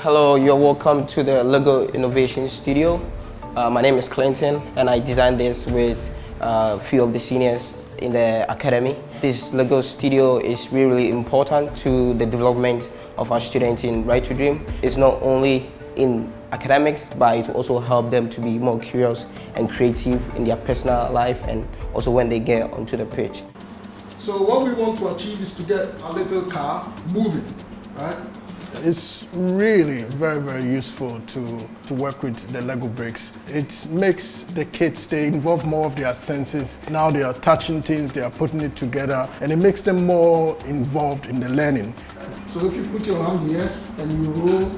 Hello, you're welcome to the Lego Innovation Studio. My name is Clinton and I designed this with a few of the seniors in the academy. This Lego studio is really important to the development of our students in Right to Dream. It's not only in academics, but it will also help them to be more curious and creative in their personal life and also when they get onto the pitch. So what we want to achieve is to get a little car moving, right? It's really very, very useful to work with the Lego bricks. It makes the kids, they involve more of their senses. Now they are touching things, they are putting it together, and it makes them more involved in the learning. So if you put your hand here and you roll,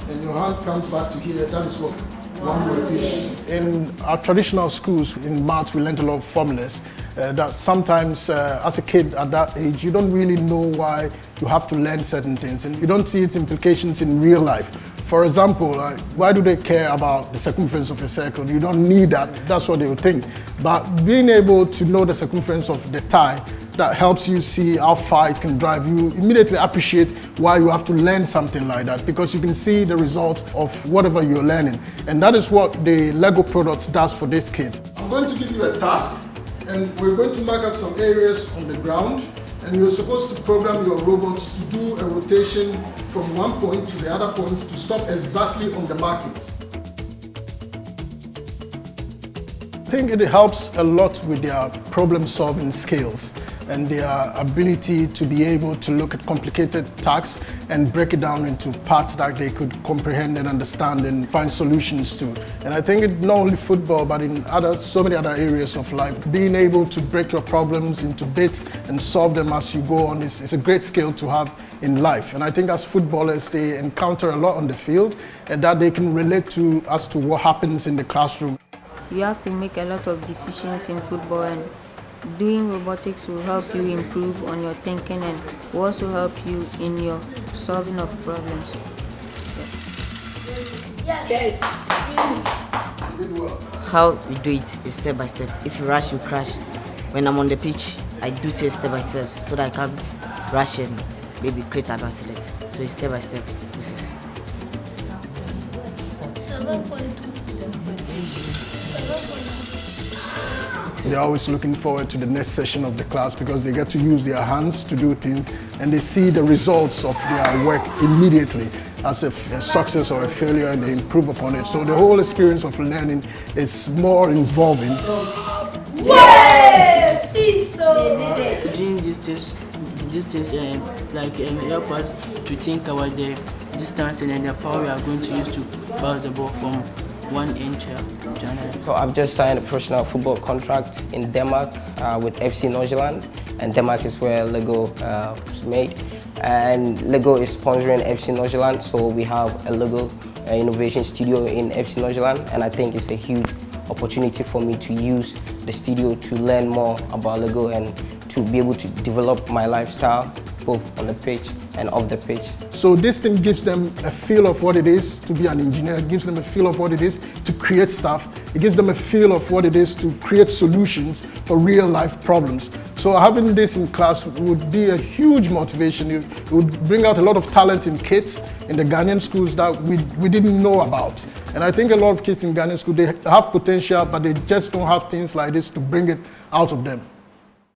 and your hand comes back to here, that is what? One rotation. In our traditional schools, in maths, we learned a lot of formulas. That sometimes as a kid at that age, you don't really know why you have to learn certain things and you don't see its implications in real life. For example, why do they care about the circumference of a circle? You don't need that, that's what they would think. But being able to know the circumference of the tie, that helps you see how far it can drive. You immediately appreciate why you have to learn something like that because you can see the results of whatever you're learning. And that is what the Lego products does for these kids. I'm going to give you a task and we're going to mark out some areas on the ground and you're supposed to program your robots to do a rotation from one point to the other point to stop exactly on the markings. I think it helps a lot with their problem-solving skills and their ability to be able to look at complicated tasks and break it down into parts that they could comprehend and understand and find solutions to. And I think it's not only football, but in so many other areas of life. Being able to break your problems into bits and solve them as you go on is a great skill to have in life. And I think as footballers, they encounter a lot on the field and that they can relate to as to what happens in the classroom. You have to make a lot of decisions in football, and doing robotics will help you improve on your thinking and will also help you in your solving of problems. Yes. How we do it is step by step. If you rush, you crash. When I'm on the pitch, I do things step by step so that I can rush and maybe create an accident. So it's step by step process. They're always looking forward to the next session of the class because they get to use their hands to do things and they see the results of their work immediately as a success or a failure and they improve upon it. So the whole experience of learning is more involving. Yeah! Doing these things help us to think about the distance and the power we are going to use to pass the ball from one end to another. So I've just signed a professional football contract in Denmark with FC Nordsjælland, and Denmark is where Lego is made. And Lego is sponsoring FC Nordsjælland, so we have a Lego innovation studio in FC Nordsjælland, and I think it's a huge opportunity for me to use the studio to learn more about Lego and to be able to develop my lifestyle both on the pitch and off the pitch. So this thing gives them a feel of what it is to be an engineer, it gives them a feel of what it is to create stuff, it gives them a feel of what it is to create solutions for real life problems. So having this in class would be a huge motivation. It would bring out a lot of talent in kids in the Ghanaian schools that we didn't know about. And I think a lot of kids in Ghanaian schools, they have potential, but they just don't have things like this to bring it out of them.